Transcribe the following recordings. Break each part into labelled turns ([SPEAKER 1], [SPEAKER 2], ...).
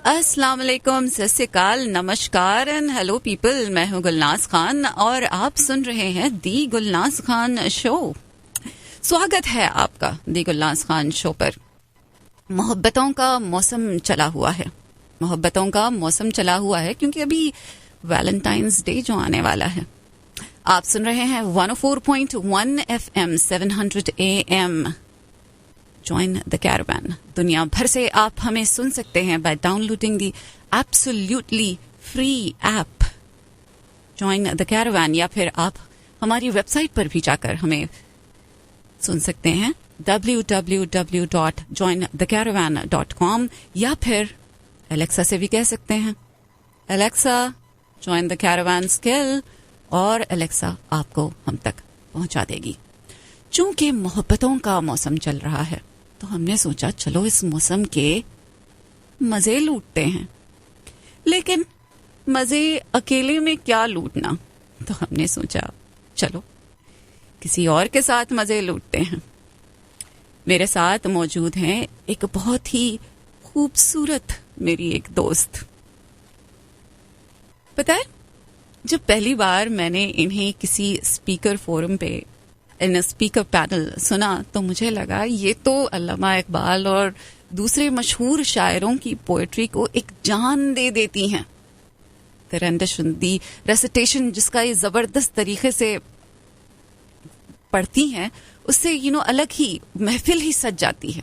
[SPEAKER 1] السلام علیکم، ست سری اکال، نمشکار اینڈ ہیلو پیپل. میں ہوں گلناز خان اور آپ سن رہے ہیں دی گلناز خان شو. سواگت ہے آپ کا دی گلناز خان شو پر. محبتوں کا موسم چلا ہوا ہے، محبتوں کا موسم چلا ہوا ہے کیونکہ ابھی ویلنٹائنز ڈے جو آنے والا ہے. آپ سن رہے ہیں 104.1 FM 700 AM. Join the Caravan. دنیا بھر سے آپ ہمیں سن سکتے ہیں by downloading the absolutely free app join the Caravan, یا پھر آپ ہماری ویب سائٹ پر بھی جا کر ہمیں سن سکتے ہیں www.jointhecaravan.com، یا پھر الیکسا سے بھی کہہ سکتے ہیں الیکسا جوائن دا کیروان اسکل، اور الیکسا آپ کو ہم تک پہنچا دے گی. چونکہ محبتوں کا موسم چل رہا ہے تو ہم نے سوچا چلو اس موسم کے مزے لوٹتے ہیں. لیکن مزے اکیلے میں کیا لوٹنا، تو ہم نے سوچا چلو کسی اور کے ساتھ مزے لوٹتے ہیں. میرے ساتھ موجود ہیں ایک بہت ہی خوبصورت میری ایک دوست. پتہ ہے جب پہلی بار میں نے انہیں کسی اسپیکر فورم پہ ان اسپیکر پینل سنا تو مجھے لگا یہ تو علامہ اقبال اور دوسرے مشہور شاعروں کی پوئٹری کو ایک جان دے دیتی ہیں. دی ریسیٹیشن جس کا یہ زبردست طریقے سے پڑھتی ہیں، اس سے الگ ہی محفل ہی سج جاتی ہے.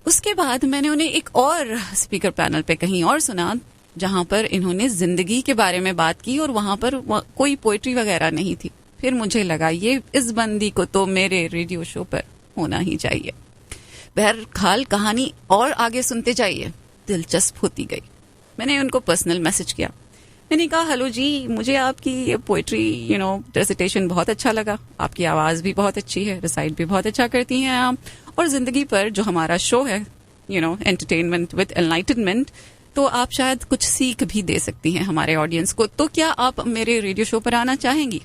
[SPEAKER 1] اس کے بعد میں نے انہیں ایک اور اسپیکر پینل پہ کہیں اور سنا جہاں پر انہوں نے زندگی کے بارے میں بات کی اور وہاں پر کوئی پوئٹری وغیرہ نہیں تھی. پھر مجھے لگا یہ اس بندی کو تو میرے ریڈیو شو پر ہونا ہی چاہیے. بہرحال کہانی اور آگے سنتے جائیے، دلچسپ ہوتی گئی. میں نے ان کو پرسنل میسج کیا. میں نے کہا ہلو جی، مجھے آپ کی یہ پوئٹری ریسیٹیشن بہت اچھا لگا، آپ کی آواز بھی بہت اچھی ہے، ریسائٹ بھی بہت اچھا کرتی ہیں آپ، اور زندگی پر جو ہمارا شو ہے انٹرٹینمنٹ وتھ انلائٹنمنٹ، تو آپ شاید کچھ سیکھ بھی دے سکتی ہیں ہمارے آڈینس کو. تو کیا آپ میرے ریڈیو شو پر آنا چاہیں گی؟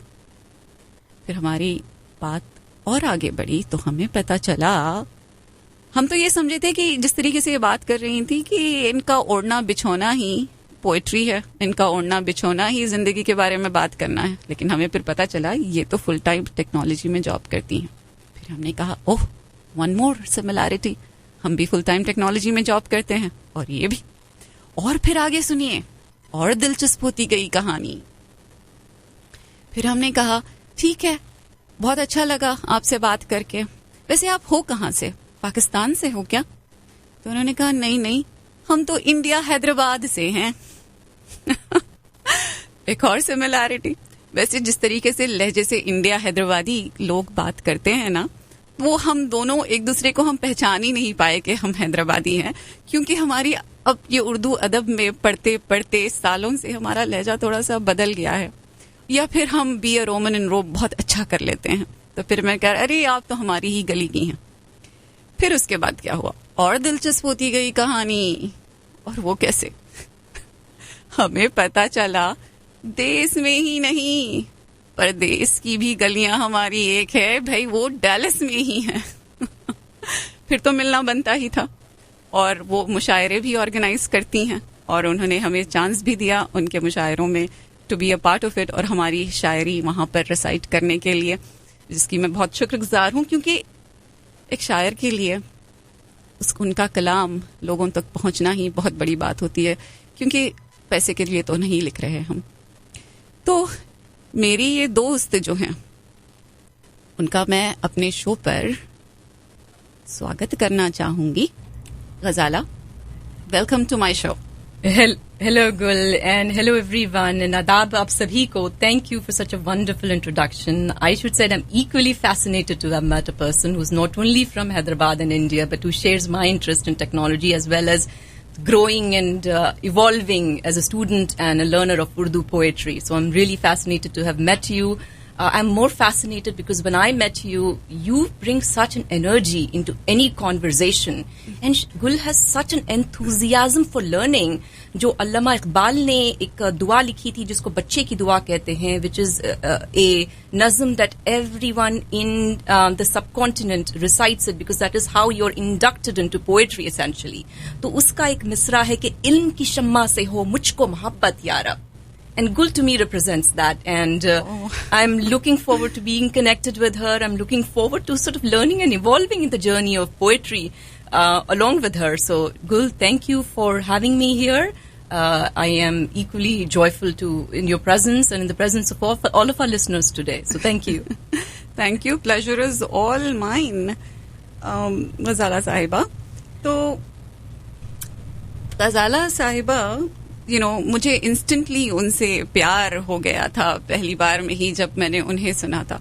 [SPEAKER 1] پھر ہماری بات اور آگے بڑھی تو ہمیں پتہ چلا، ہم تو یہ سمجھے تھے کہ جس طریقے سے یہ بات کر رہی تھی کہ ان کا اوڑھنا بچھونا ہی پوئٹری ہے، ان کا اوڑھنا بچھونا ہی زندگی کے بارے میں بات کرنا ہے. لیکن ہمیں پھر پتہ چلا یہ تو فل ٹائم ٹیکنالوجی میں جاب کرتی ہیں. پھر ہم نے کہا اوہ ون مور سملیرٹی، ہم بھی فل ٹائم ٹیکنالوجی میں جاب کرتے ہیں اور یہ بھی. اور پھر آگے سنیے، اور دلچسپ ہوتی گئی کہانی. پھر ہم نے کہا ٹھیک ہے، بہت اچھا لگا آپ سے بات کر کے، ویسے آپ ہو کہاں سے؟ پاکستان سے ہو کیا؟ تو انہوں نے کہا نہیں ہم تو انڈیا حیدرآباد سے ہیں. ایک اور سملیرٹی. ویسے جس طریقے سے لہجے سے انڈیا حیدرآبادی لوگ بات کرتے ہیں نا، وہ ہم دونوں ایک دوسرے کو ہم پہچان ہی نہیں پائے کہ ہم حیدرآبادی ہیں، کیونکہ ہماری اب یہ اردو ادب میں پڑھتے پڑھتے سالوں سے ہمارا لہجہ تھوڑا سا بدل گیا ہے، یا پھر ہم بی اے رومن اینڈ روب بہت اچھا کر لیتے ہیں. تو پھر میں کہا ارے آپ تو ہماری ہی گلی کی ہیں. پھر اس کے بعد کیا ہوا، اور دلچسپ ہوتی گئی کہانی. اور وہ کیسے؟ ہمیں پتہ چلا دیس میں ہی نہیں پردیس کی بھی گلیاں ہماری ایک ہے بھائی، وہ ڈیلس میں ہی ہیں. پھر تو ملنا بنتا ہی تھا. اور وہ مشاعرے بھی آرگنائز کرتی ہیں اور انہوں نے ہمیں چانس بھی دیا ان کے مشاعروں میں to be a part of it, اور ہماری شاعری وہاں پر ریسائٹ کرنے کے لیے، جس کی میں بہت شکر گزار ہوں. کیونکہ ایک شاعر کے لیے ان کا کلام لوگوں تک پہنچنا ہی بہت بڑی بات ہوتی ہے، کیونکہ پیسے کے لیے تو نہیں لکھ رہے ہم. تو میری یہ دوست جو ہیں ان کا میں اپنے شو پر سواگت کرنا چاہوں گی. Ghazala, welcome to my show.
[SPEAKER 2] Hello Gul, and hello everyone, and adab aap sabhi ko. Thank you for such a wonderful introduction. I should say I'm equally fascinated to have met a person who's not only from Hyderabad and India, but who shares my interest in technology as well as growing and evolving as a student and a learner of Urdu poetry. So I'm really fascinated to have met you. I'm more fascinated because when I met you, you bring such an energy into any conversation. And Gul has such an enthusiasm for learning. جو علامہ اقبال نے ایک دعا لکھی تھی جس کو بچے کی دعا کہتے ہیں, which is a nazm that everyone in the subcontinent recites it because that is how you're inducted into poetry essentially. تو اس کا ایک مصرع ہے کہ علم کی شمع سے ہو مجھ کو محبت یا رب. And Gul to me represents that, and I'm looking forward to being connected with her. I'm looking forward to sort of learning and evolving in the journey of poetry along with her. So Gul, thank you for having me here. I am equally joyful in your presence and in the presence of all of our listeners today. So thank you.
[SPEAKER 1] Thank you. Pleasure is all mine. Ghazala Sahiba. تو غزالہ صاحبہ مجھے instantly ان سے پیار ہو گیا تھا پہلی بار میں ہی جب میں نے انہیں سنا تھا.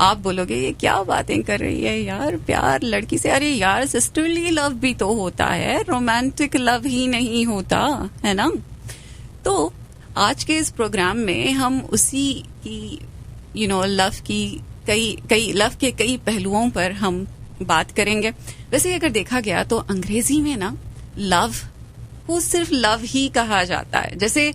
[SPEAKER 1] آپ بولو گے یہ کیا باتیں کر رہی ہے یار, پیار لڑکی سے. ارے یار سسٹرلی لو بھی تو ہوتا ہے, رومانٹک لو ہی نہیں ہوتا ہے نا. تو آج کے اس پروگرام میں ہم اسی کی لو کی لو کے کئی پہلوؤں پر ہم بات کریں گے. ویسے اگر دیکھا گیا تو انگریزی میں نا لو کو صرف لو ہی کہا جاتا ہے. جیسے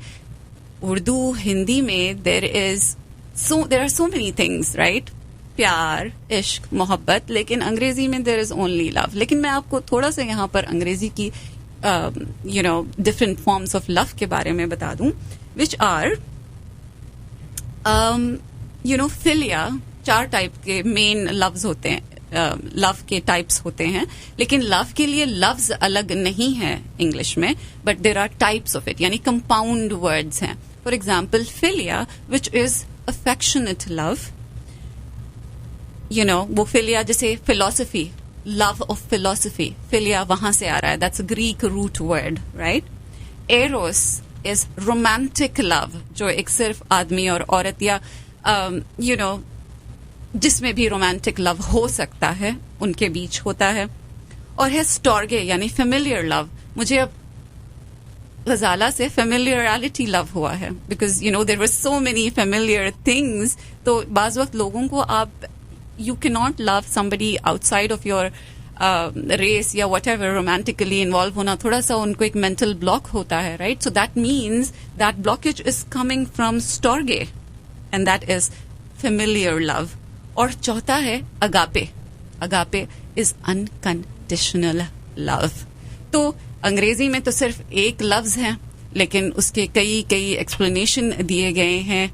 [SPEAKER 1] اردو ہندی میں there are so many things right, پیار عشق محبت, لیکن انگریزی میں دیر از اونلی لو. لیکن میں آپ کو تھوڑا سا یہاں پر انگریزی کی ڈفرنٹ فارمس آف لو کے بارے میں بتا دوں, وچ آر فلیا. 4 ٹائپ کے مین لفظ ہوتے ہیں, لو کے ٹائپس ہوتے ہیں, لیکن لو کے لیے لفظ الگ نہیں ہے انگلش میں, but there are types of it, یعنی کمپاؤنڈ ورڈز ہیں. For example philia which is affectionate love, وہ فلیا جیسے philosophy, love of philosophy, philia وہاں سے آ رہا ہے, that's Greek root word right. Eros is romantic love, جو ایک صرف آدمی اور عورت یا جس میں بھی رومانٹک لو ہو سکتا ہے ان کے بیچ ہوتا ہے. اور ہے اسٹورگے یعنی فیملیئر لو. مجھے اب غزالہ سے فیملیئرٹی لو ہوا ہے because there were so many familiar things. تو بعض وقت لوگوں کو آپ you can not love somebody outside of your race or whatever ایور, رومانٹیکلی انوالو ہونا تھوڑا سا ان کو ایک مینٹل بلاک ہوتا ہے right. So that means that blockage is coming from storge and that is familiar love. اور چوتھا ہے اگاپے. اگاپے از انکنڈیشنل لو. تو انگریزی میں تو صرف ایک لفظ ہے, لیکن اس کے کئی ایکسپلینیشن دیے گئے ہیں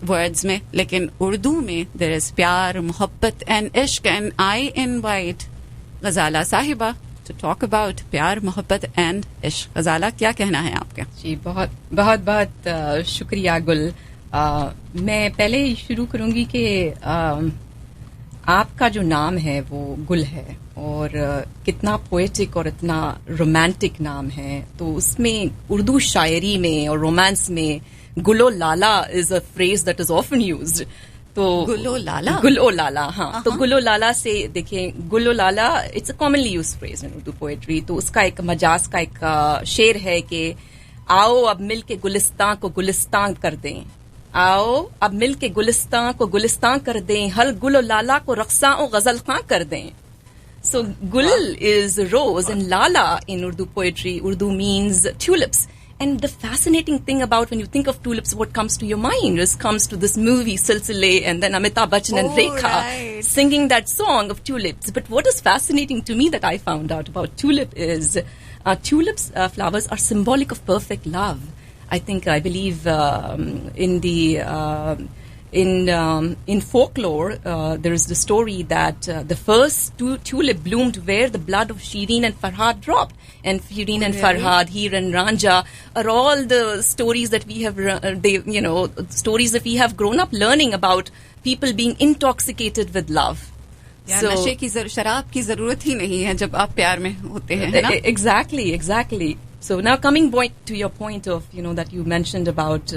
[SPEAKER 1] ورڈز میں. لیکن اردو میں دیر از پیار محبت اینڈ عشق, اینڈ آئی انوائٹ غزالہ صاحبہ ٹو ٹاک اباؤٹ پیار محبت اینڈ عشق. غزالہ کیا کہنا ہے آپ کا؟
[SPEAKER 2] جی بہت شکریہ گل. میں پہلے شروع کروں گی کہ آپ کا جو نام ہے وہ گل ہے, اور کتنا پوئٹک اور اتنا رومانٹک نام ہے. تو اس میں اردو شاعری میں اور رومانس میں گلو لالا is a phrase that is often used. تو گلو لالا ہاں. تو گلو لالا سے دیکھیں, گلو لالا it's a commonly use phrase in Urdu poetry. تو اس کا ایک مجاز کا ایک شعر ہے کہ آؤ اب مل کے گلستان کو گلستان کر دیں, آؤ اب مل کے گلستان کو گلستان کر دیں, ہر گل و لالا کو رقصاں و غزل خاں کر دیں. So gul is rose and lala in Urdu poetry. Urdu means tulips. And the fascinating thing about when you think of tulips, what comes to your mind comes to this movie Silsile, and then Amitabh Bachchan and Rekha singing that song of tulips. But what is fascinating to me that I found out about tulip is tulips flowers are symbolic of perfect love. I believe in folklore there is the story that the first tulip bloomed where the blood of Shireen and Farhad dropped, and Shireen and Farhad, Heer and Ranjha are all the stories that we have stories that we have grown up learning about people being intoxicated with love.
[SPEAKER 1] نشے کی شراب کی ضرورت ہی نہیں ہے جب آپ پیار میں ہوتے ہیں نا.
[SPEAKER 2] Exactly. So now coming back to your point of that you mentioned about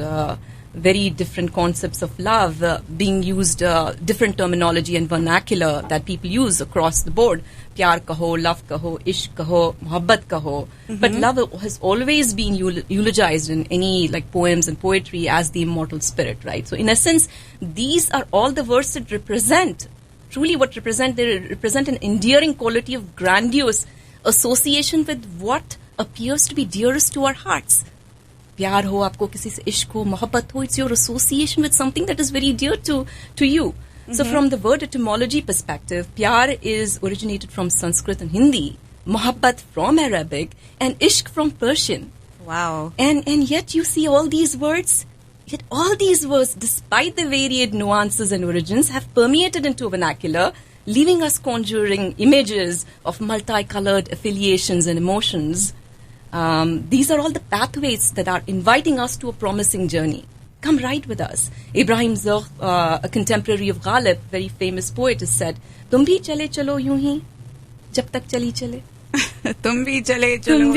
[SPEAKER 2] very different concepts of love being used, different terminology and vernacular that people use across the board. Pyar kaho, love kaho, ishq kaho, mohabbat kaho. But love has always been eulogized in any like poems and poetry as the immortal spirit, right? So in essence, these are all the words that represent, truly what represent, they represent an endearing quality of grandiose association with what appears to be dearest to our hearts. پیار ہو, آپ کو کسی سے عشق ہو, محبت ہو, it's your association with something that is very dear to you. So from the word etymology perspective, pyar is originated from Sanskrit and Hindi, mohabbat from Arabic, and ishq from Persian.
[SPEAKER 1] Wow.
[SPEAKER 2] And yet you see all these words, despite the varied nuances and origins, have permeated into vernacular, leaving us conjuring images of multicolored affiliations and emotions. These are all the pathways that are inviting us to a promising journey. Come ride with us. Ibrahim Zagh, a contemporary of Ghalib, very famous poet, has said, "Tum bhi chale chalo yun hi, jab tak chali chale."
[SPEAKER 1] تم بھی چلے
[SPEAKER 2] چلو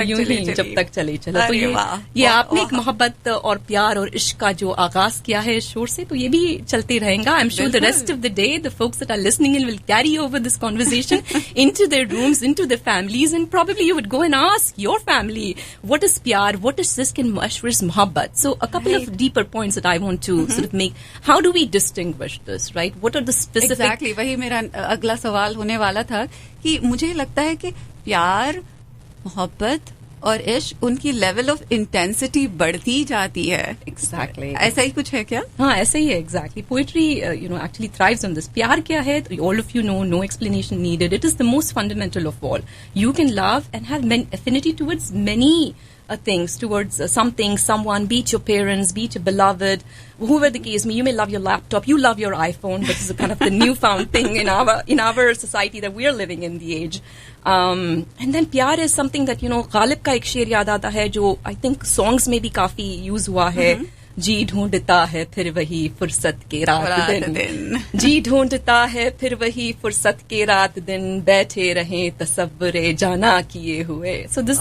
[SPEAKER 2] یوں ہی جب تک چلے چلو. تو یہ آپ نے ایک محبت اور پیار اور عشق کا جو آغاز کیا ہے شور سے, تو یہ بھی چلتے رہیں گا. I'm sure the rest of the day the folks that are listening in will carry over this conversation into their rooms, into their families, and probably you would go and ask your family, what is pyar, what is ishq and what is mohabbat. So a couple of deeper points that I want to sort of make. How do we distinguish this, right? What are the specific...
[SPEAKER 1] Exactly, وہی میرا اگلا سوال ہونے والا تھا کہ مجھے لگتا ہے کہ پیار, محبت اور عشق ان کی لیول آف انٹینسٹی بڑھتی جاتی ہے.
[SPEAKER 2] ایگزیکٹلی
[SPEAKER 1] ایسا ہی کچھ ہے کیا؟
[SPEAKER 2] ہاں ایسا ہی ہے. ایگزیکٹلی پوئٹری ایکچولی تھرائیوز آن دس. پیار کیا ہے, all of you know, no explanation needed. It is the most fundamental of all. You can love and have affinity towards many things, towards something, someone, be it your parents, be it your beloved, whoever the case may. You may love your laptop, you love your iPhone, but it's kind of the newfound thing in our society that we are living in the age. And then pyar is something that, Ghalib ka ek sheer yaad aata hai jo I think songs mein bhi kafi use hua hai. جی ڈھونڈتا ہے پھر وہی فرصت کے رات دن, جی ڈھونڈتا ہے پھر وہی فرصت کے رات دن, بیٹھے رہیں تصور جانا کیے ہوئے. So this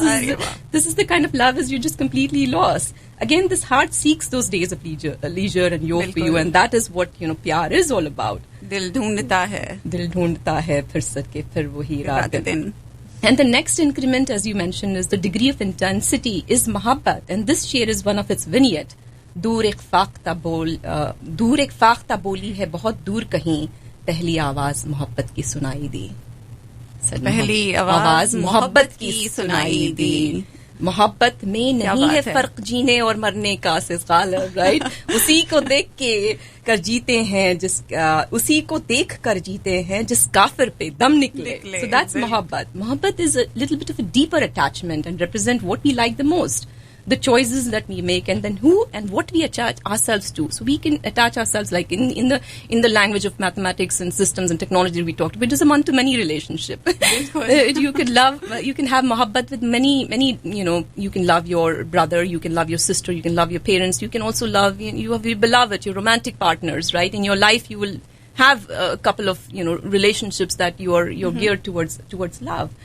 [SPEAKER 2] is the kind of love as you just completely lost. Again, this heart seeks those days of leisure and youth for you, and that is what pyar is all about.
[SPEAKER 1] دل ڈھونڈتا ہے
[SPEAKER 2] فرصت کے پھر وہی رات دن. And the next increment, as you mentioned, is the degree of intensity is mohabbat, and this share is one of its vignette. دور ایک فاختہ بولی ہے بہت دور کہیں, پہلی آواز محبت کی سنائی دی.
[SPEAKER 1] پہلی آواز محبت کی سنائی دی.
[SPEAKER 2] محبت میں نہیں ہے فرق جینے اور مرنے کا, سز غالب, رائٹ. اسی کو دیکھ کر جیتے ہیں جس کافر پہ دم نکلے. So that's محبت. محبت is a little bit of a deeper attachment and represent what we like the most. The choices that we make, and then who and what we attach ourselves to. So we can attach ourselves like in the language of mathematics and systems and technology we talked about. It is a one-to-many relationship. You can have mohabbat with many, you can love your brother, you can love your sister, you can love your parents, you can also love, you have your beloved, your romantic partners, right? In your life you will have a couple of, relationships that you're geared towards love.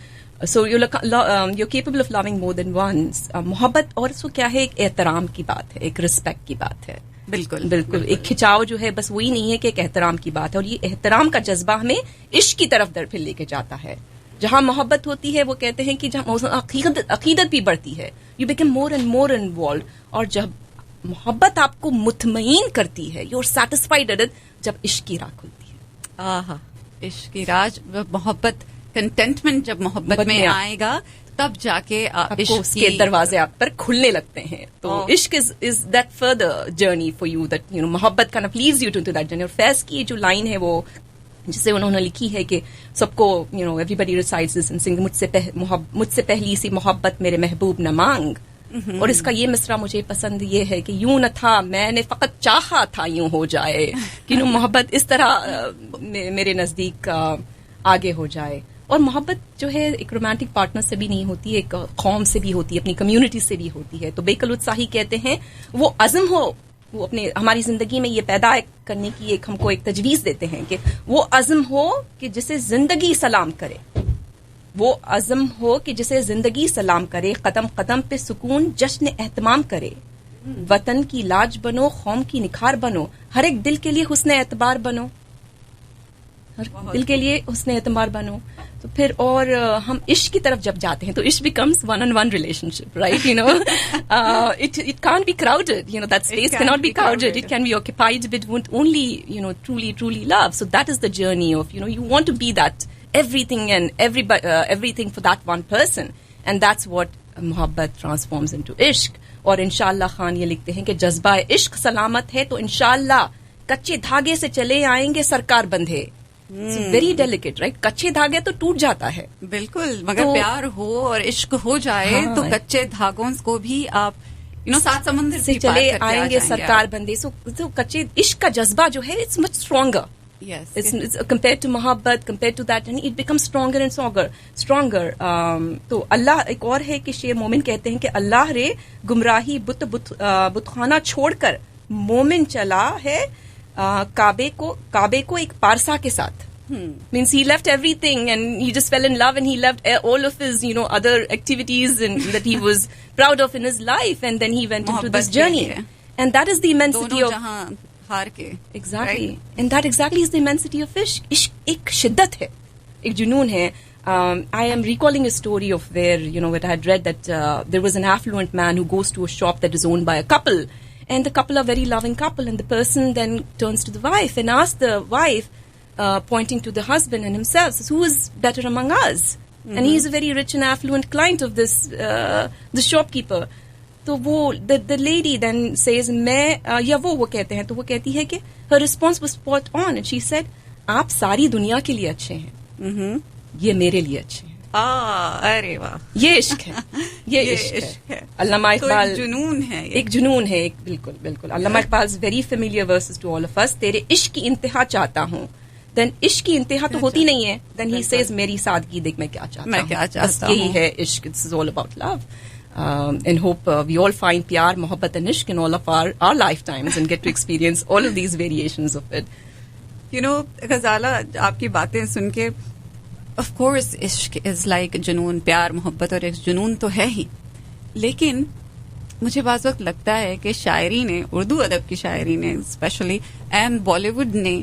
[SPEAKER 2] So you're capable of loving more than once. محبت اور سو کیا ہے, ایک احترام کی بات ہے, ایک رسپیکٹ کی بات ہے. بالکل ایک کھچاؤ جو ہے بس وہی نہیں ہے کہ ایک احترام کی بات ہے, اور یہ احترام کا جذبہ ہمیں عشق کی طرف در پھر لے کے جاتا ہے. جہاں محبت ہوتی ہے وہ کہتے ہیں کہ جہاں عقیدت بھی بڑھتی ہے, you become more and more involved. اور جب محبت آپ کو مطمئن کرتی ہے, you're satisfied at it, جب عشق کی راہ کھلتی ہے.
[SPEAKER 1] عشق کی راہ, محبت, کنٹینٹمنٹ جب محبت میں آئے گا تب جا کے
[SPEAKER 2] عشق کے دروازے آپ پر کھلنے لگتے ہیں. تو عشق is that further journey for you, that محبت kind of leads you to that journey. اور فیض کی جو لائن ہے وہ جسے انہوں نے لکھی ہے کہ سب کو everybody recites this and sing, مجھ سے پہلی سی محبت میرے محبوب نہ مانگ. اور اس کا یہ مصرع مجھے پسند یہ ہے کہ یوں نہ تھا میں نے فقط چاہا تھا یوں ہو جائے, کہ محبت اس طرح میرے نزدیک آگے ہو جائے. اور محبت جو ہے ایک رومانٹک پارٹنر سے بھی نہیں ہوتی, ایک قوم سے بھی ہوتی ہے, اپنی کمیونٹی سے بھی ہوتی ہے. تو بیکل اتساہی کہتے ہیں وہ عزم ہو, وہ اپنے ہماری زندگی میں یہ پیدا کرنے کی ہم کو ایک تجویز دیتے ہیں کہ وہ عزم ہو کہ جسے زندگی سلام کرے, وہ عزم ہو کہ جسے زندگی سلام کرے, قدم قدم پہ سکون جشن اہتمام کرے, وطن کی لاج بنو, قوم کی نکھار بنو, ہر ایک دل کے لیے حسن اعتبار بنو, ہر دل کے لیے حسن اعتبار بنو. تو پھر اور ہم عشق کی طرف جب جاتے ہیں تو عشق becomes one on one relationship, right, you know, it can't be crowded, you know, that space cannot be crowded, it can be occupied with only, you know, truly love. So that is the journey of, you know, you want to be that everything and everything for that one person, and that's what محبت transforms into عشق. اور انشاءاللہ خان یہ لکھتے ہیں کہ جذبہ عشق سلامت ہے تو انشاءاللہ کچے دھاگے سے چلے آئیں گے سرکار بندھے. ویری ڈیلیکیٹ, رائٹ, کچے دھاگے تو ٹوٹ جاتا ہے
[SPEAKER 1] بالکل, مگر پیار ہو اور عشق ہو جائے تو کچے دھاگوں کو بھی آپ سات سمندر
[SPEAKER 2] سے چلے آئیں گے سرکار بندے. سو کچے عشق کا جذبہ جو ہے it's much stronger.
[SPEAKER 1] Yes.
[SPEAKER 2] It's compared to محبت, compared to that, and it becomes stronger and stronger. تو اللہ ایک اور ہے کہ شیخ مومن کہتے ہیں کہ اللہ رے گمراہی بت خانہ چھوڑ کر مومن چلا ہے کعبے کو ایک پارسا کے ساتھ. Means he left everything and he just fell in love and he left all of his, you know, other activities and that he was proud of in his life, and then he went into this journey. And that is the immensity of exactly, right? And that exactly is the immensity of عشق. عشق ایک شدت ہے, ایک جنون ہے. I am recalling a story of where, you know, what I had read that there was an affluent man who goes to a shop that is owned by a couple, and the couple are very loving couple, and the person then turns to the wife and asks the wife, pointing to the husband and himself, says, who is better among us? Mm-hmm. And he is a very rich and affluent client of this the shopkeeper. تو وہ the lady then says میں یا وہ کہتے ہیں, تو وہ کہتی ہے کہ her response was spot on and she said آپ ساری دنیا کے لیے اچھے ہیں, یہ میرے لیے اچھے ہیں.
[SPEAKER 1] ارے واہ,
[SPEAKER 2] یہ عشق ہے, یہ عشق ہے. علامہ اقبال
[SPEAKER 1] جنون ہے,
[SPEAKER 2] ایک جنون ہے, ایک بالکل. Allama Iqbal very familiar verses to all of us. تیرے عشق کی انتہا چاہتا ہوں, دین عشق کی انتہا تو ہوتی نہیں ہے, دین ہی سیز میری سادگی دیکھ میں کیا چاہتا ہوں. یہی ہے عشق, it's is all about love. And hope we all find پیار, محبت and عشق in all of our lifetimes and get to experience all of these variations of it.
[SPEAKER 1] You know, Ghazala, آپ کی باتیں سن کے of course عشق is like جنون, پیار محبت اور ایک جنون تو ہے ہی, لیکن مجھے بعض وقت لگتا ہے کہ شاعری نے, اردو ادب کی شاعری نے اسپیشلی اینڈ بالی ووڈ نے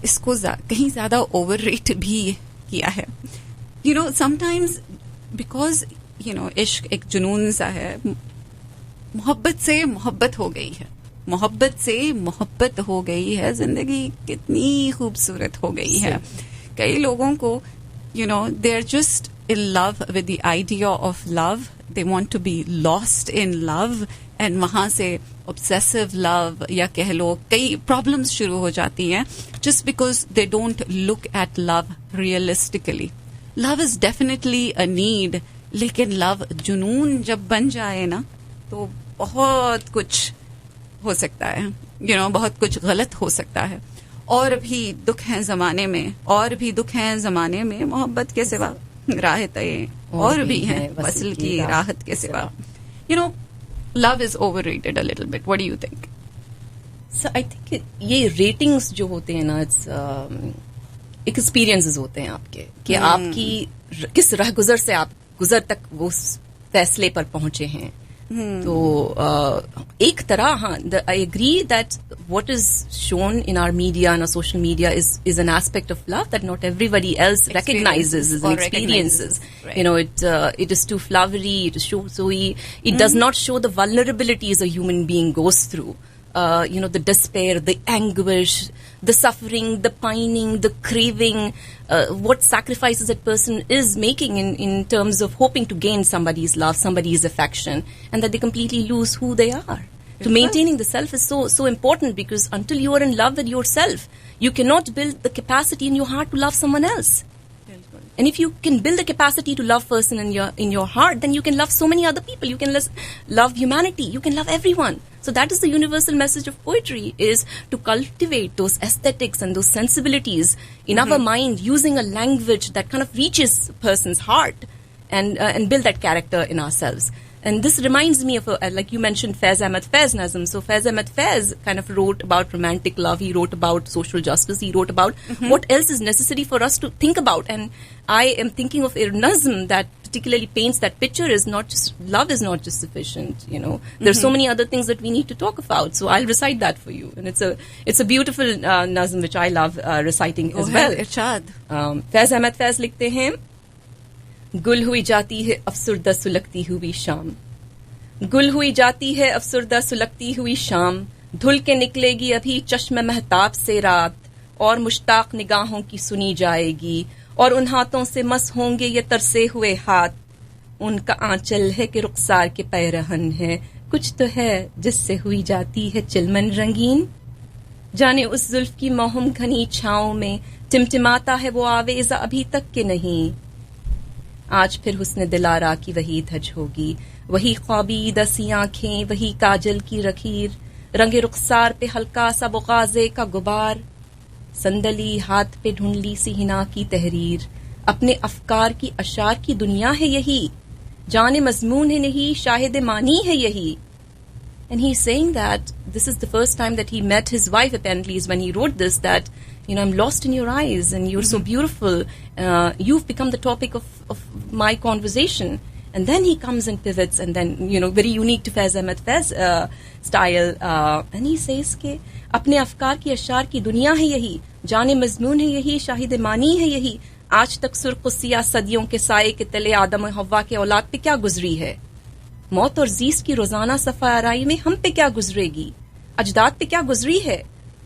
[SPEAKER 1] اس کو کہیں زیادہ اوور ریٹ بھی کیا ہے. You know, sometimes because you know, عشق ایک جنون سا ہے, محبت سے محبت ہو گئی ہے, محبت سے محبت ہو گئی ہے, زندگی کتنی خوبصورت ہو گئی ہے. کئی لوگوں کو you know, they're just in love with the idea of love, they want to be lost in love, and وہاں سے obsessive love یا کہہ لو کئی problems شروع ہو جاتی ہیں just because they don't look at love realistically. Love is definitely a need, لیکن لو جنون جب بن جائے نا تو بہت کچھ ہو سکتا ہے, you know, بہت کچھ غلط ہو سکتا ہے. اور بھی دکھ ہیں زمانے میں, اور بھی دکھ ہیں زمانے میں, محبت کے سوا راحتیں اور بھی ہیں وصل کی راحت کے سوا. You know, love is overrated a little bit. What do you think?
[SPEAKER 2] So I think یہ ریٹنگز جو ہوتے ہیں نا, ایکسپیرینسز ہوتے ہیں آپ کے, کہ آپ کی کس راہ گزر سے آپ گزر تک وہ فیصلے پر پہنچے ہیں. تو ایک طرح ہاں, I agree that what is shown in our media and our social media is an aspect of love that not everybody else recognizes and experiences. Right. You know, it is too flowery, it does not show the vulnerabilities a human being goes through. You know, the despair, the anguish, the suffering, the pining, the craving, what sacrifices that person is making in terms of hoping to gain somebody's love, somebody's affection, and that they completely lose who they are. So maintaining the self is so important, because until you are in love with yourself, you cannot build the capacity in your heart to love someone else. And if you can build the capacity to love person in your heart, then you can love so many other people. You can love humanity. You can love everyone. So that is the universal message of poetry, is to cultivate those aesthetics and those sensibilities in our mind, using a language that kind of reaches a person's heart and build that character in ourselves. And this reminds me of, like you mentioned, Faiz Ahmed Faiz Nazm. So Faiz Ahmed Faiz kind of wrote about romantic love. He wrote about social justice. He wrote about what else is necessary for us to think about. And I am thinking of a Nazm that particularly paints that picture is not just, love is not just sufficient, you know. There's so many other things that we need to talk about. So I'll recite that for you. And it's a beautiful Nazm which I love reciting as well.
[SPEAKER 1] Irshad.
[SPEAKER 2] Faiz Ahmed Faiz likhte hain, گل ہوئی جاتی ہے افسردہ سلگتی ہوئی شام, گل ہوئی جاتی ہے افسردہ سلگتی ہوئی شام, دھل کے نکلے گی ابھی چشم مہتاب سے رات, اور مشتاق نگاہوں کی سنی جائے گی, اور ان ہاتھوں سے مس ہوں گے یہ ترسے ہوئے ہاتھ, ان کا آنچل ہے کہ رخسار کے پیرہن ہے, کچھ تو ہے جس سے ہوئی جاتی ہے چلمن رنگین, جانے اس زلف کی موہم گھنی چھاؤں میں ٹمٹماتا ہے وہ آویزہ ابھی تک کہ نہیں, آج پھر حسن دلارا کی وہی دھج ہوگی, وہی خوابیدہ سی آنکھیں, وہی کاجل کی رکیر, رنگ رخسار پہ ہلکا سا بغازے کا غبار, صندلی ہاتھ پہ ڈھونڈلی سی ہنا کی تحریر, اپنے افکار کی اشعار کی دنیا ہے یہی, جان مضمون ہے نہیں شاہد مانی ہے یہی. And he's saying that this is the first time that he met his wife, apparently, is when he wrote this, that, you know, I'm lost in your eyes and you're so beautiful. You've become the topic of my conversation. And then he comes and pivots, and then, you know, very unique to Faiz Ahmed Faiz style. And he says کہ اپنے افکار کی اشعار کی دنیا ہے یہی, جان مضمون ہے یہی, شاہد مانی ہے یہی, آج تک سرخ و سیاہ صدیوں کے سائے کے تلے آدم و حوا کے اولاد پہ کیا گزری ہے, موت اور زیست کی روزانہ صفحہ آرائی میں ہم پہ کیا گزرے گی, اجداد پہ کیا گزری ہے,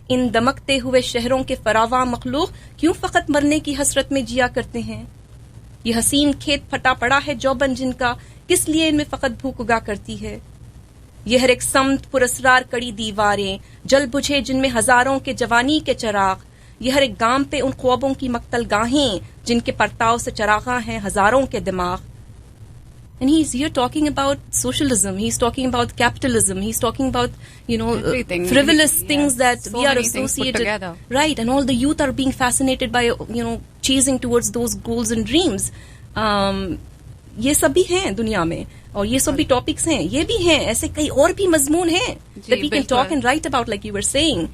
[SPEAKER 2] ان دمکتے ہوئے شہروں کے فراواں مخلوق کیوں فقط مرنے کی حسرت میں جیا کرتے ہیں, یہ حسین کھیت پھٹا پڑا ہے جوبن جن کا, کس لیے ان میں فقط بھوک اگا کرتی ہے, یہ ہر ایک سمت پراسرار کڑی دیواریں جل بجھے جن میں ہزاروں کے جوانی کے چراغ, یہ ہر ایک گام پہ ان خوابوں کی مقتل گاہیں جن کے پرتاؤ سے چراغاں ہیں ہزاروں کے دماغ. And he's here talking about socialism, he's talking about capitalism, he's talking about, you know, frivolous things that so we are associated, right, and all the youth are being fascinated by, you know, chasing towards those goals and dreams. یہ سب بھی ہیں دنیا میں, اور یہ سب بھی topics ہیں, یہ بھی ہیں, ایسے کئی اور بھی مضمون ہیں that we can talk and write about, like you were saying.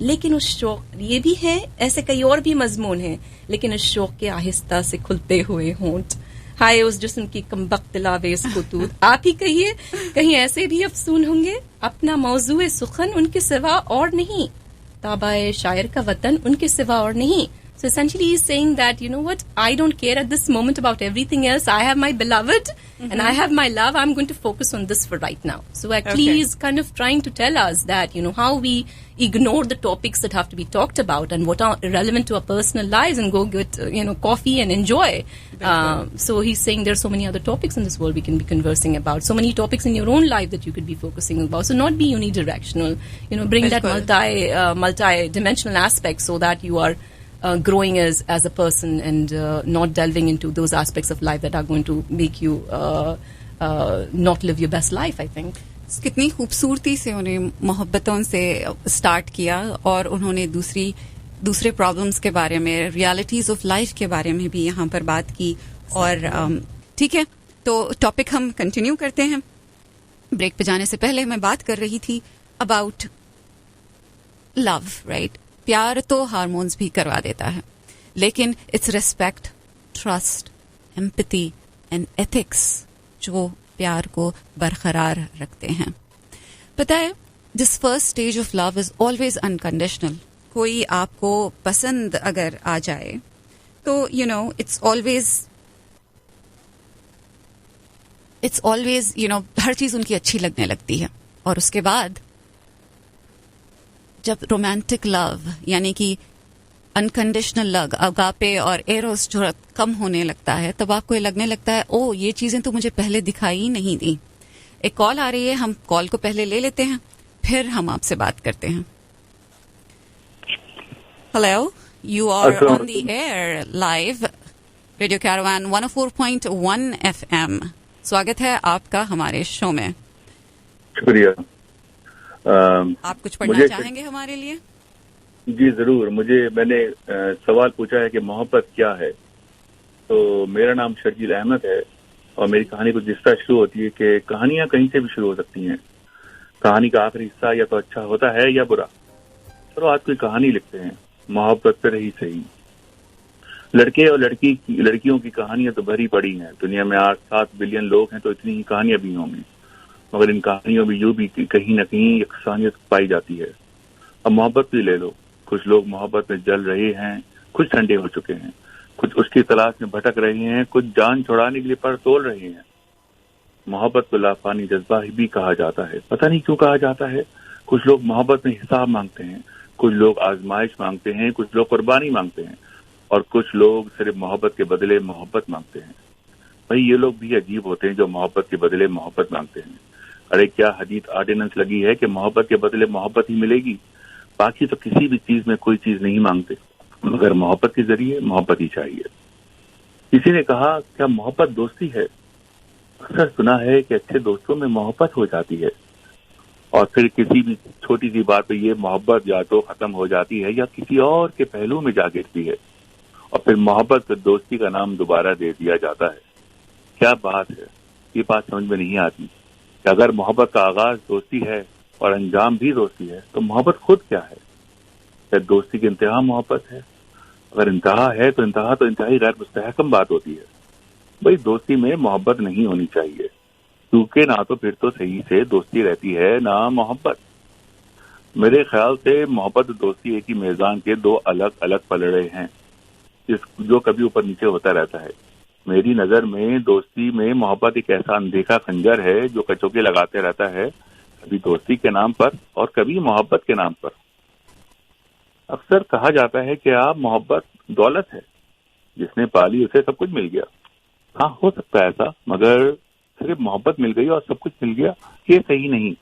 [SPEAKER 2] لیکن اس شوق یہ بھی ہیں, ایسے کئی اور بھی مضمون ہیں, لیکن اس شوق کے آہستہ سے کھلتے ہوئے ہونٹ, ہائے اس جسم کی کمبخت لاویز خطوط, آپ ہی کہیے کہیں ایسے بھی افسون ہوں گے, اپنا موضوع سخن ان کے سوا اور نہیں, تابع شاعر کا وطن ان کے سوا اور نہیں. So essentially he's saying that, you know what, I don't care at this moment about everything else. I have my beloved and I have my love. I'm going to focus on this for right now. So actually he's kind of trying to tell us that, you know, how we ignore the topics that have to be talked about and what are irrelevant to our personal lives and go get, you know, coffee and enjoy. So he's saying there are so many other topics in this world we can be conversing about. So many topics in your own life that you could be focusing about. So not be unidirectional. You know, bring that multi-dimensional aspect so that you are growing as a person and not delving into those aspects of life that are going to make you not live your best life, I think.
[SPEAKER 1] کتنی خوبصورتی سے انہیں محبتوں سے start کیا, اور انہوں نے دوسرے پرابلمس کے بارے میں, ریالٹیز آف لائف کے بارے میں بھی یہاں پر بات کی. اور ٹھیک ہے, تو ٹاپک ہم کنٹینیو کرتے ہیں. بریک پہ جانے سے پہلے میں بات کر رہی تھی اباؤٹ لو, رائٹ. پیار تو ہارمونز بھی کروا دیتا ہے, لیکن it's respect, trust, empathy and ethics جو پیار کو برقرار رکھتے ہیں. پتہ ہے, this first stage of love is always unconditional. کوئی آپ کو پسند اگر آ جائے تو you know it's always you know ہر چیز ان کی اچھی لگنے لگتی ہے. اور اس کے بعد جب رومانٹک لو یعنی کہ انکنڈیشنل لو, اگاپے اور ایروس جو کم ہونے لگتا ہے, تب آپ کو یہ لگنے لگتا ہے او یہ چیزیں تو مجھے پہلے دکھائی نہیں دی. ایک کال آ رہی ہے, ہم کال کو پہلے لے لیتے ہیں, پھر ہم آپ سے بات کرتے ہیں. Hello, you are on the air live radio Caravan 104.1 FM. سواگت ہے آپ کا ہمارے شو میں.
[SPEAKER 3] شکریہ.
[SPEAKER 1] آپ کچھ پڑھنا چاہیں گے ہمارے لیے؟
[SPEAKER 3] جی ضرور. میں نے سوال پوچھا ہے کہ محبت کیا ہے. تو میرا نام شرجیل احمد ہے اور میری کہانی کچھ جس طرح شروع ہوتی ہے کہ کہانیاں کہیں سے بھی شروع ہو سکتی ہیں. کہانی کا آخری حصہ یا تو اچھا ہوتا ہے یا برا. چلو آج کوئی کہانی لکھتے ہیں, محبت پہ رہی صحیح. لڑکے اور لڑکیوں کی کہانیاں تو بھری پڑی ہیں. دنیا میں 8-7 بلین لوگ ہیں تو اتنی ہی کہانیاں بھی ہوں گی, مگر ان کہانیوں میں یوں بھی کہیں نہ کہیں یکسانیت پائی جاتی ہے. اب محبت بھی لے لو. کچھ لوگ محبت میں جل رہے ہیں, کچھ ٹھنڈے ہو چکے ہیں, کچھ اس کی تلاش میں بھٹک رہے ہیں, کچھ جان چھڑانے کے لیے پر تول رہے ہیں. محبت کو لافانی جذبہ بھی کہا جاتا ہے. پتہ نہیں کیوں کہا جاتا ہے. کچھ لوگ محبت میں حساب مانگتے ہیں, کچھ لوگ آزمائش مانگتے ہیں, کچھ لوگ قربانی مانگتے ہیں, اور کچھ لوگ صرف محبت کے بدلے محبت مانگتے ہیں. بھائی یہ لوگ بھی عجیب ہوتے ہیں جو محبت کے بدلے محبت مانگتے ہیں. ارے کیا حدیث آرڈیننس لگی ہے کہ محبت کے بدلے محبت ہی ملے گی؟ باقی تو کسی بھی چیز میں کوئی چیز نہیں مانگتے, مگر محبت کے ذریعے محبت ہی چاہیے. کسی نے کہا کیا محبت دوستی ہے؟ اکثر سنا ہے کہ اچھے دوستوں میں محبت ہو جاتی ہے, اور پھر کسی بھی چھوٹی سی بات پہ یہ محبت یا تو ختم ہو جاتی ہے یا کسی اور کے پہلو میں جا گرتی ہے, اور پھر محبت کو دوستی کا نام دوبارہ دے دیا جاتا ہے. کیا بات ہے, یہ بات سمجھ میں نہیں آتی کہ اگر محبت کا آغاز دوستی ہے اور انجام بھی دوستی ہے تو محبت خود کیا ہے؟ کیا دوستی کی انتہا محبت ہے؟ اگر انتہا ہے تو انتہائی غیر مستحکم بات ہوتی ہے. بھائی دوستی میں محبت نہیں ہونی چاہیے, کیونکہ نہ تو پھر تو صحیح سے دوستی رہتی ہے نہ محبت. میرے خیال سے محبت اور دوستی ایک ہی میزان کے دو الگ الگ پلڑے ہیں جو کبھی اوپر نیچے ہوتا رہتا ہے. میری نظر میں دوستی میں محبت ایک ایسا اندیکھا خنجر ہے جو کچوکے لگاتے رہتا ہے, کبھی دوستی کے نام پر اور کبھی محبت کے نام پر. اکثر کہا جاتا ہے کہ آپ محبت دولت ہے, جس نے پالی اسے سب کچھ مل گیا. ہاں ہو سکتا ہے ایسا, مگر صرف محبت مل گئی اور سب کچھ مل گیا یہ صحیح نہیں.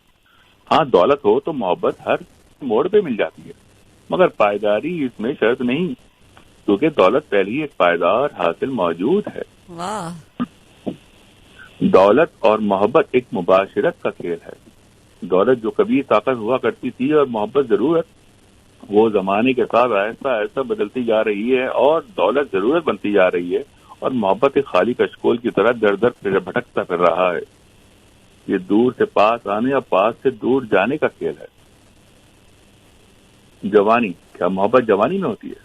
[SPEAKER 3] ہاں دولت ہو تو محبت ہر موڑ پہ مل جاتی ہے, مگر پائیداری اس میں شرط نہیں, کیونکہ دولت پہلے ہی ایک پائیدار حاصل موجود ہے.
[SPEAKER 1] واہ.
[SPEAKER 3] دولت اور محبت ایک مباشرت کا کھیل ہے. دولت جو کبھی طاقت ہوا کرتی تھی اور محبت ضرورت, وہ زمانے کے ساتھ ایسا ایسا بدلتی جا رہی ہے اور دولت ضرورت بنتی جا رہی ہے, اور محبت ایک خالی کشکول کی طرح در در پھر بھٹکتا پھر رہا ہے. یہ دور سے پاس آنے اور پاس سے دور جانے کا کھیل ہے. جوانی, کیا محبت جوانی میں ہوتی ہے؟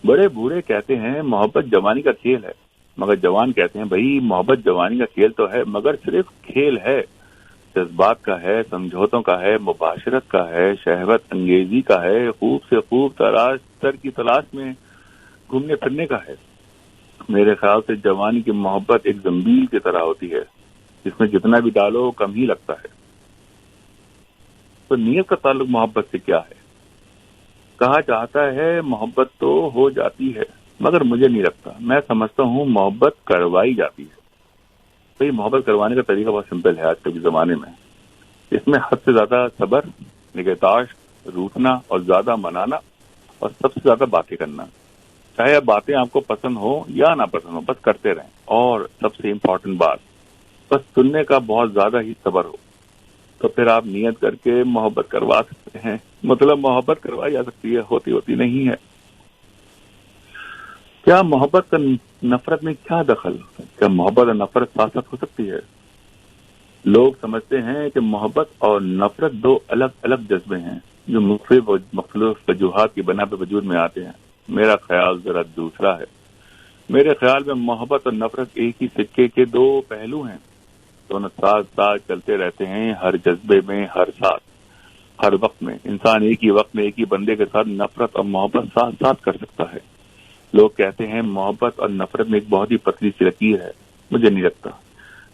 [SPEAKER 3] بڑے بوڑھے کہتے ہیں محبت جوانی کا کھیل ہے, مگر جوان کہتے ہیں بھائی محبت جوانی کا کھیل تو ہے مگر صرف کھیل ہے. جذبات کا ہے, سمجھوتوں کا ہے, مباشرت کا ہے, شہوت انگیزی کا ہے, خوب سے خوب تر کی تلاش میں گھومنے پھرنے کا ہے. میرے خیال سے جوانی کی محبت ایک زنبیل کی طرح ہوتی ہے, جس میں جتنا بھی ڈالو کم ہی لگتا ہے. تو نیت کا تعلق محبت سے کیا ہے؟ کہا جاتا ہے محبت تو ہو جاتی ہے, مگر مجھے نہیں لگتا. میں سمجھتا ہوں محبت کروائی جاتی ہے. تو محبت کروانے کا طریقہ بہت سمپل ہے آج کے زمانے میں. اس میں حد سے زیادہ صبر, نگہداشت, روٹنا اور زیادہ منانا, اور سب سے زیادہ باتیں کرنا. چاہے اب باتیں آپ کو پسند ہو یا نہ پسند ہو, بس کرتے رہیں. اور سب سے امپورٹنٹ بات, بس سننے کا بہت زیادہ ہی صبر ہو. تو پھر آپ نیت کر کے محبت کروا سکتے ہیں. مطلب محبت کروائی جا سکتی ہے, ہوتی نہیں ہے. کیا محبت کا نفرت میں کیا دخل؟ کیا محبت اور نفرت ساتھ ساتھ ہو سکتی ہے؟ لوگ سمجھتے ہیں کہ محبت اور نفرت دو الگ الگ جذبے ہیں جو مختلف وجوہات کی بنا پہ وجود میں آتے ہیں. میرا خیال ذرا دوسرا ہے. میرے خیال میں محبت اور نفرت ایک ہی سکے کے دو پہلو ہیں. دونوں ساتھ ساتھ چلتے رہتے ہیں. ہر جذبے میں, ہر ساتھ, ہر وقت میں انسان ایک ہی وقت میں ایک ہی بندے کے ساتھ نفرت اور محبت ساتھ ساتھ کر سکتا ہے. لوگ کہتے ہیں محبت اور نفرت میں ایک بہت ہی پتلی سی لکیر ہے. مجھے نہیں لگتا.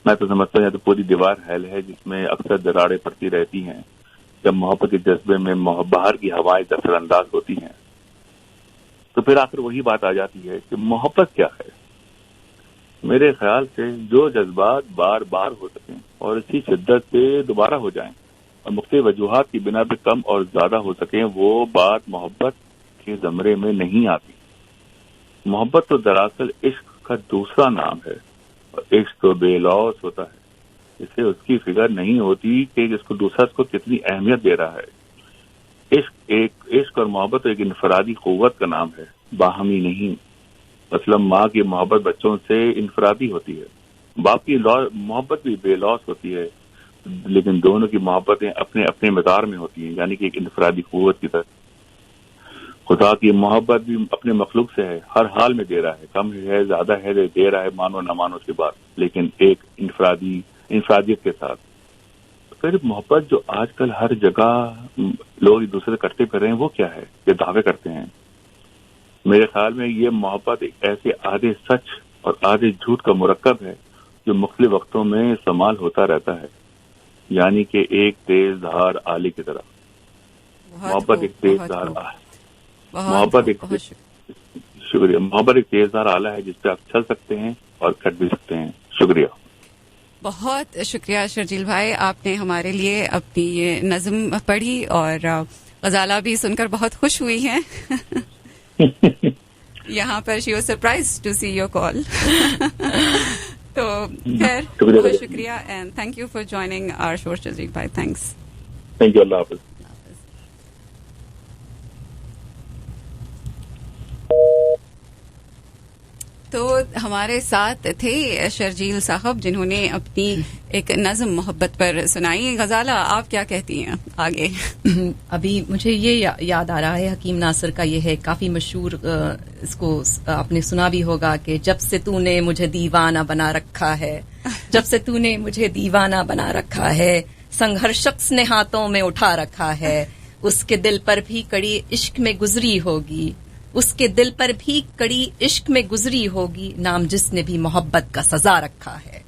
[SPEAKER 3] میں تو سمجھتا ہوں یا تو پوری دیوار حل ہے جس میں اکثر دراڑیں پڑتی رہتی ہیں جب محبت کے جذبے میں باہر کی ہوائیں اثر انداز ہوتی ہیں. تو پھر آخر وہی بات آ جاتی ہے کہ محبت کیا ہے. میرے خیال سے جو جذبات بار بار ہو سکیں اور اسی شدت سے دوبارہ ہو جائیں اور مختلف وجوہات کی بنا پہ کم اور زیادہ ہو سکیں, وہ بات محبت کے زمرے میں نہیں آتی. محبت تو دراصل عشق کا دوسرا نام ہے, اور عشق تو بے لوث ہوتا ہے. اسے اس کی فکر نہیں ہوتی کہ اس کو دوسرا اس کو کتنی اہمیت دے رہا ہے. عشق اور محبت ایک انفرادی قوت کا نام ہے, باہمی نہیں. مثلا ماں کی محبت بچوں سے انفرادی ہوتی ہے, باپ کی محبت بھی بے لوث ہوتی ہے، لیکن دونوں کی محبتیں اپنے اپنے مقدار میں ہوتی ہیں، یعنی کہ ایک انفرادی قوت کی طرح. خدا کی محبت بھی اپنے مخلوق سے ہے، ہر حال میں دے رہا ہے، کم ہے زیادہ ہے دے رہا ہے، مانو نہ مانو اس کی بات، لیکن ایک انفرادیت کے ساتھ. پھر محبت جو آج کل ہر جگہ لوگ ایک دوسرے سے کرتے پھر رہے ہیں وہ کیا ہے؟ یہ دعوے کرتے ہیں. میرے خیال میں یہ محبت ایک ایسے آدھے سچ اور آدھے جھوٹ کا مرکب ہے جو مختلف وقتوں میں استعمال ہوتا رہتا ہے، یعنی کہ ایک تیز دھار آلے کی طرح. محبت ایک تیز دھار محبت ایک شکریہ محبت ایک تیز دھار آلہ ہے جس پہ آپ چل سکتے ہیں اور کٹ بھی سکتے ہیں. شکریہ.
[SPEAKER 1] بہت شکریہ شرجیل بھائی، آپ نے ہمارے لیے اپنی یہ نظم پڑھی اور غزالہ بھی سن کر بہت خوش ہوئی ہیں. یہاں پر she was surprise to see your call. تو خیر بہت شکریہ and thank you for joining our show Sharjeel بھائی. تھینکس.
[SPEAKER 3] Thank you. اللہ حافظ.
[SPEAKER 1] تو ہمارے ساتھ تھے شرجیل صاحب جنہوں نے اپنی ایک نظم محبت پر سنائی. غزالہ آپ کیا کہتی ہیں آگے؟
[SPEAKER 2] ابھی مجھے یہ یاد آ رہا ہے حکیم ناصر کا یہ ہے کافی مشہور، اس کو آپ نے سنا بھی ہوگا کہ جب سے تو نے مجھے دیوانہ بنا رکھا ہے، جب سے تو نے مجھے دیوانہ بنا رکھا ہے، سنگ ہر شخص نے ہاتھوں میں اٹھا رکھا ہے، اس کے دل پر بھی کڑی عشق میں گزری ہوگی، اس کے دل پر بھی کڑی عشق میں گزری ہوگی، نام جس نے بھی محبت کا سزا رکھا ہے،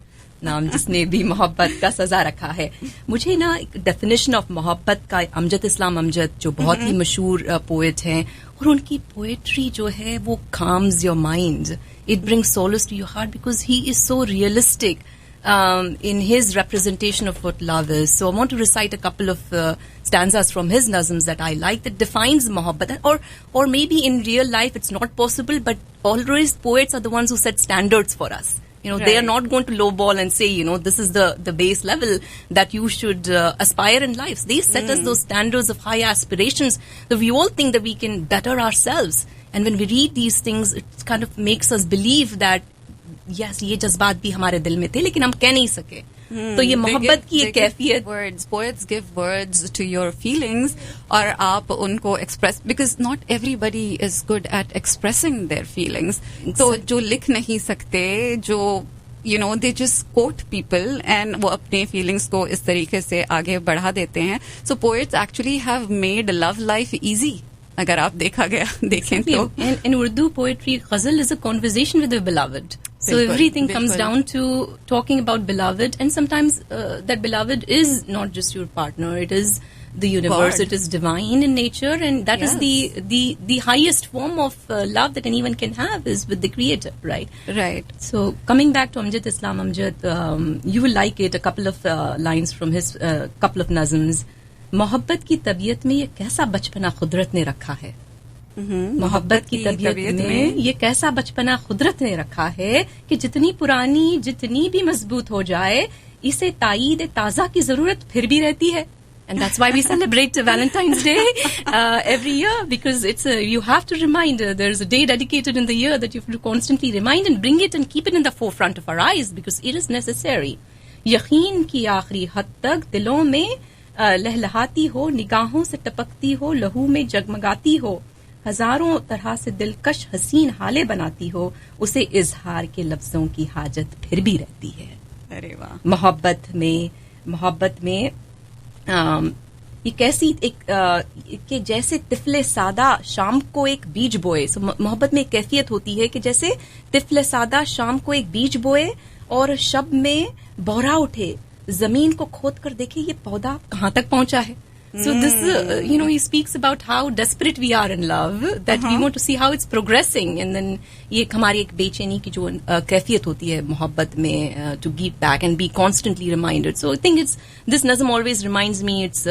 [SPEAKER 2] نام جس نے بھی محبت کا سزا رکھا ہے. مجھے نا ایک ڈیفینیشن آف محبت کا امجد اسلام امجد جو بہت ہی مشہور پوئٹ ہیں، اور ان کی پوئٹری جو ہے وہ calms your mind, it brings solace to your heart because he is so realistic in his representation of what love is. So I want to recite a couple of stanzas from his nazms that I like that defines mohabbat, or maybe in real life it's not possible, but always poets are the ones who set standards for us. You know, right. They are not going to lowball and say, you know, this is the base level that you should aspire in life. They set us those standards of high aspirations that we all think that we can better ourselves. And when we read these things, it kind of makes us believe that یس یہ جذبات بھی ہمارے دل میں تھے لیکن ہم کہہ نہیں سکے. تو یہ محبت کی ایک کیفیت.
[SPEAKER 1] poets give words to your feelings اور آپ ان کو express because not everybody is good at expressing their feelings. تو جو لکھ نہیں سکتے، جو you know they just quote people and وہ اپنے فیلنگس کو اس طریقے سے آگے بڑھا دیتے ہیں. So poets actually have made love life easy. اگر آپ دیکھیں تو
[SPEAKER 2] in Urdu poetry ghazal is a conversation with the beloved. So everything comes down to talking about beloved, and sometimes that beloved is not just your partner, it is the universe, it is divine in nature, and that is the highest form of love that anyone can have is with the creator, right. So coming back to Amjad Islam Amjad, you will like it, a couple of lines from his couple of nazms. محبت کی طبیعت میں یہ کیسا بچپنا قدرت نے رکھا ہے، محبت کی طبیعت میں یہ کیسا بچپنا قدرت نے رکھا ہے کہ جتنی پرانی جتنی بھی مضبوط ہو جائے اسے تائید تازہ کی ضرورت پھر بھی رہتی ہے. And that's why we celebrate Valentine's Day every year, because it's you have to remind, there's a day dedicated in the year that you have to constantly remind and bring it and keep it in the forefront of our eyes because it is necessary. یقین کی آخری حد تک دلوں میں لہلہاتی ہو، نگاہوں سے ٹپکتی ہو، لہو میں جگمگاتی ہو، ہزاروں طرح سے دلکش حسین حالے بناتی ہو، اسے اظہار کے لفظوں کی حاجت پھر بھی رہتی ہے.
[SPEAKER 1] ارے واہ. محبت میں ایک ایسی کہ جیسے طفل سادہ شام کو ایک بیج بوئے. محبت میں ایک کیفیت ہوتی ہے کہ جیسے طفل سادہ شام کو ایک بیج بوئے اور شب میں بورا اٹھے، زمین کو کھود کر دیکھے یہ پودا کہاں تک پہنچا ہے. So this, he speaks about how desperate we are in love, that we want to see how it's progressing, and then یہ ہماری ایک بے چینی کی جو کیفیت ہوتی ہے محبت میں, to give back and be constantly reminded. So I think this nazm always reminds me it's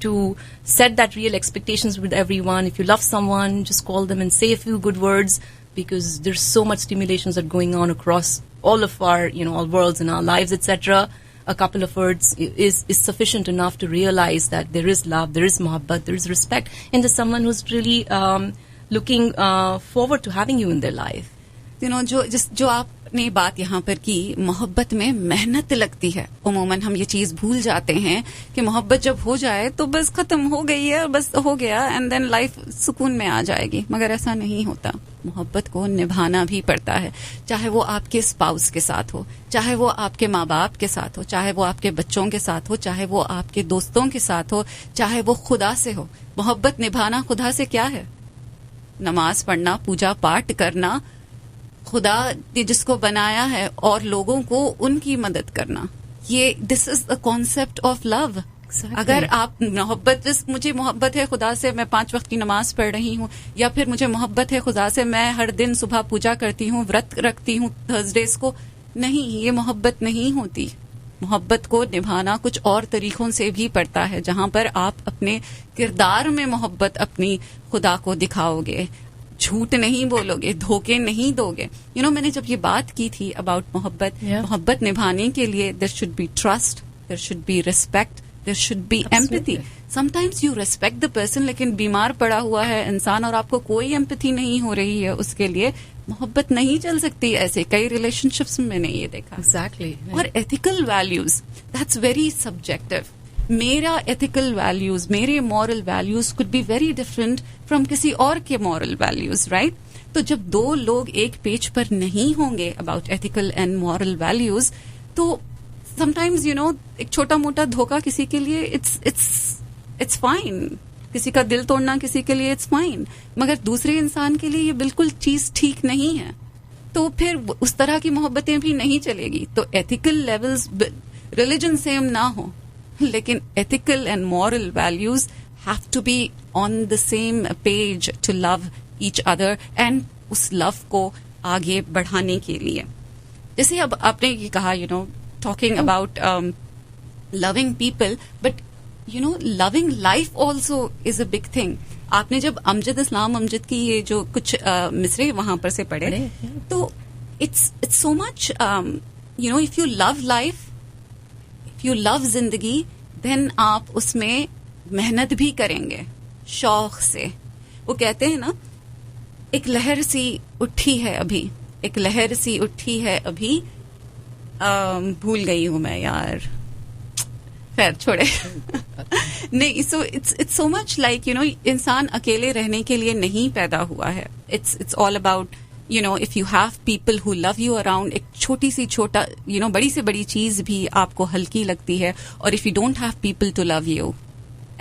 [SPEAKER 1] to set that real expectations with everyone. If you love someone, just call them and say a few good words, because there's so much stimulations that are going on across all of our, all worlds in our lives, etc. A couple of words is sufficient enough to realize that there is love, there is muhabbat, there is respect, and there's someone who's really looking forward to having you in their life. جو آپ نے بات یہاں پر کی, محبت میں محنت لگتی ہے. عموماً ہم یہ چیز بھول جاتے ہیں کہ محبت جب ہو جائے تو بس ختم ہو گئی ہے, بس ہو گیا, اینڈ دین لائف سکون میں آ جائے گی. مگر ایسا نہیں ہوتا. محبت کو نبھانا بھی پڑتا ہے, چاہے وہ آپ کے اسپاؤس کے ساتھ ہو, چاہے وہ آپ کے ماں باپ کے ساتھ ہو, چاہے وہ آپ کے بچوں کے ساتھ ہو, چاہے وہ آپ کے دوستوں کے ساتھ ہو, چاہے وہ خدا سے ہو. محبت نبھانا خدا سے کیا ہے؟ نماز پڑھنا, پوجا پاٹ کرنا, خدا نے جس کو بنایا ہے اور لوگوں کو ان کی مدد کرنا. یہ دس از دا کانسیپٹ آف لو. اگر آپ مجھے محبت ہے خدا سے, میں 5 وقت کی نماز پڑھ رہی ہوں, یا پھر مجھے محبت ہے خدا سے, میں ہر دن صبح پوجا کرتی ہوں, ورت رکھتی ہوں تھرسڈیز کو, نہیں, یہ محبت نہیں ہوتی. محبت کو نبھانا کچھ اور طریقوں سے بھی پڑتا ہے, جہاں پر آپ اپنے کردار میں محبت اپنی خدا کو دکھاؤ گے, جھوٹ نہیں بولو گے, دھوکے نہیں دو گے. میں نے جب یہ بات کی تھی اباؤٹ محبت, محبت نبھانے کے لیے there should be trust, there should be respect, there should be empathy. Sometimes you respect the person, لیکن بیمار پڑا ہوا ہے انسان اور آپ کو کوئی ایمپتھی نہیں ہو رہی ہے اس کے لیے, محبت نہیں چل سکتی. ایسے کئی ریلیشن شپس میں نے یہ دیکھا.
[SPEAKER 2] Exactly.
[SPEAKER 1] اور ethical values, that's very subjective. میرا ایتھیکل ویلیوز, میرے moral values could be very different from کسی اور کے مورل ویلیوز, رائٹ؟ تو جب 2 لوگ ایک پیج پر نہیں ہوں گے about ethical and moral values, تو سم ٹائمز ایک چھوٹا موٹا دھوکہ کسی کے لیے اٹس فائن, کسی کا دل توڑنا کسی کے لیے اٹس فائن, مگر دوسرے انسان کے لیے یہ بالکل چیز ٹھیک نہیں ہے. تو پھر اس طرح کی محبتیں بھی نہیں چلے گی. تو ایتھیکل لیولز, ریلیجن سیم نہ ہو, لیکن ethical and moral values have to be on the same page to love each other and us love کو آگے بڑھانے کے لیے. جیسے اب آپ نے یہ کہا talking about loving people, but loving life also is a big thing. آپ نے جب امجد اسلام امجد کی یہ جو کچھ مصرے وہاں پر سے پڑھے, تو it's so much if you love life, you love زندگی, دین آپ اس میں محنت بھی کریں گے شوق سے. وہ کہتے ہیں نا, ایک لہر سی اٹھی ہے ابھی, ایک لہر سی اٹھی ہے ابھی, بھول گئی ہوں میں یار, خیر چھوڑے. نہیں, so it's so much like انسان اکیلے رہنے کے لیے نہیں پیدا ہوا ہے. It's all about if you have people who love you around, ایک چھوٹی سی چھوٹا بڑی سے بڑی چیز بھی آپ کو ہلکی لگتی ہے. اور if you don't have people to love you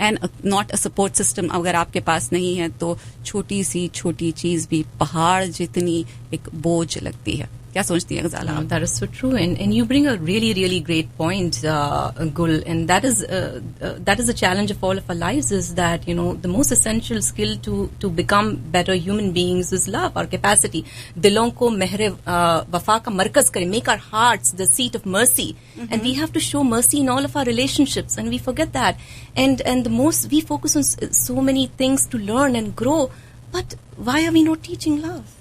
[SPEAKER 1] and not a support system, اگر آپ کے پاس نہیں ہے, تو چھوٹی سی چھوٹی چیز بھی پہاڑ جتنی ایک بوجھ لگتی ہے. کیا سوچتی ہیں Ghazala?
[SPEAKER 2] That is so true, and you bring a really great point, Gul, and that is the challenge of all of our lives, is that the most essential skill to become better human beings is love, our capacity. دلوں کو مہر وفا کا مرکز کریں, make our hearts the seat of mercy, and we have to show mercy in all of our relationships, and we forget that, and the most we focus on so many things to learn and grow, but why are we not teaching love?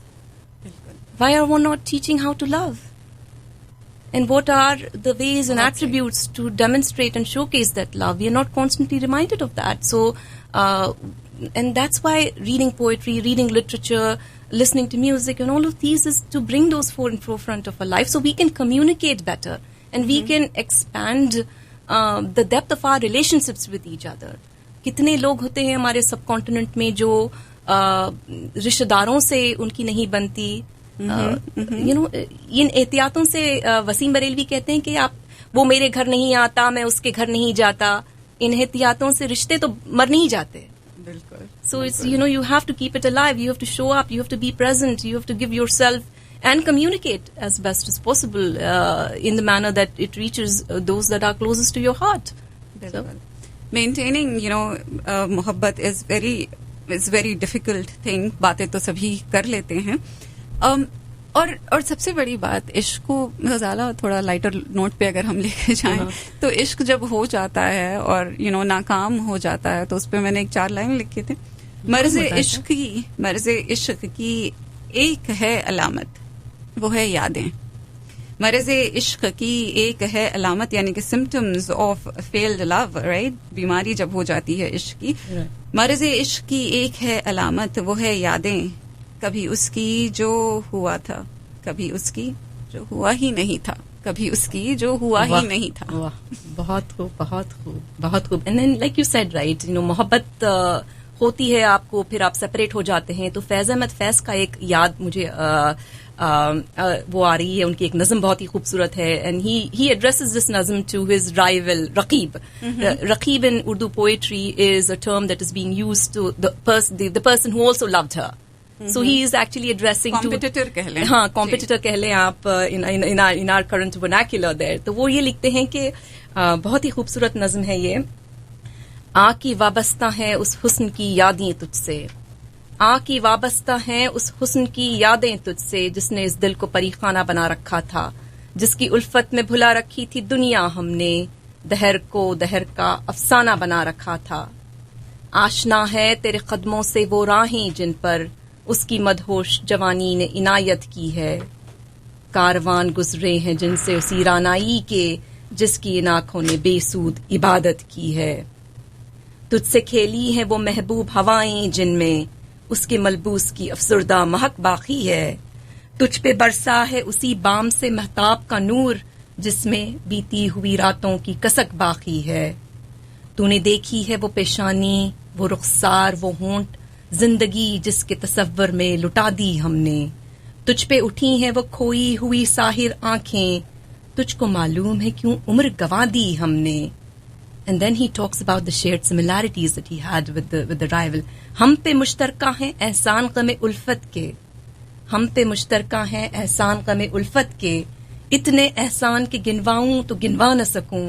[SPEAKER 2] Why are we not teaching how to love? And what are the ways and attributes to demonstrate and showcase that love? We are not constantly reminded of that. So, and that's why reading poetry, reading literature, listening to music, and all of these is to bring those in forefront of our life, so we can communicate better, and we can expand the depth of our relationships with each other. کتنے لوگ ہوتے ہیں ہمارے سب continent میں جو رشتہ داروں سے ان کی نہیں بنتی. ان احتیاطوں سے وسیم بریلوی کہتے ہیں کہ وہ میرے گھر نہیں آتا, میں اس کے گھر نہیں جاتا. ان احتیاطوں سے رشتے تو مر نہیں جاتے.
[SPEAKER 1] بالکل.
[SPEAKER 2] So it's you have to keep it alive, you have to show up, you have to be present, you have to give yourself and communicate as best as possible in the manner that it reaches those that are closest to your heart. So,
[SPEAKER 1] maintaining محبت is very difficult thing. باتیں تو سبھی کر لیتے ہیں, اور سب سے بڑی بات, عشق کو غزالہ تھوڑا لائٹر نوٹ پہ اگر ہم لے کے جائیں, تو عشق جب ہو جاتا ہے اور ناکام ہو جاتا ہے, تو اس پہ میں نے ایک 4 لائن لکھی تھی. مرض عشق کی ایک ہے علامت, وہ ہے یادیں. مرض عشق کی ایک ہے علامت, یعنی کہ symptoms of failed love, right? بیماری جب ہو جاتی ہے عشق کی. مرض عشق کی ایک ہے علامت, وہ ہے یادیں, کبھی اس کی جو ہوا تھا کبھی اس کی جو ہوا ہی نہیں تھا، کبھی اس کی جو ہوا ہی نہیں تھا.
[SPEAKER 2] بہت خوب، بہت خوب، بہت خوب. And then like you said right, محبت ہوتی ہے آپ کو، پھر آپ سپریٹ ہو جاتے ہیں. تو فیض احمد فیض کا ایک یاد مجھے وہ آ رہی ہے، ان کی ایک نظم بہت ہی خوبصورت ہے. And he addresses this nazm to his rival raqeeb. Raqeeb in Urdu poetry is a term that is being used to the person who also loved her. So he is actually addressing
[SPEAKER 1] competitor کہہ لیں.
[SPEAKER 2] ہاں، competitor کہہ لیں آپ in our current vernacular there. تو وہ یہ لکھتے ہیں کہ بہت ہی خوبصورت نظم ہے یہ. آ کی وابستہ ہیں اس حسن کی یادیں تجھ سے، آ کی وابستہ ہیں اس حسن کی یادیں تجھ سے، جس نے اس دل کو پری خانہ بنا رکھا تھا، جس کی الفت میں بھلا رکھی تھی دنیا ہم نے، دہر کو دہر کا افسانہ بنا رکھا تھا. آشنا ہے تیرے قدموں سے وہ راہیں جن پر اس کی مدہوش جوانی نے عنایت کی ہے. کاروان گزرے ہیں جن سے اسی رانائی کے، جس کی ان آنکھوں نے بے سود عبادت کی ہے. تجھ سے کھیلی ہیں وہ محبوب ہوائیں جن میں اس کے ملبوس کی افسردہ مہک باقی ہے. تجھ پہ برسا ہے اسی بام سے مہتاب کا نور، جس میں بیتی ہوئی راتوں کی کسک باقی ہے. تو نے دیکھی ہے وہ پیشانی، وہ رخسار، وہ ہونٹ، زندگی جس کے تصور میں لٹا دی ہم نے. تجھ پہ اٹھی ہیں وہ کھوئی ہوئی ساحر آنکھیں، تجھ کو معلوم ہے کیوں عمر گنوا دی ہم نے. And then he talks about the shared similarities that he had with the rival. ہم پہ مشترکہ ہیں احسان غم الفت کے، ہم پہ مشترکہ ہیں احسان غم الفت کے، اتنے احسان کے گنواؤں تو گنوا نہ سکوں.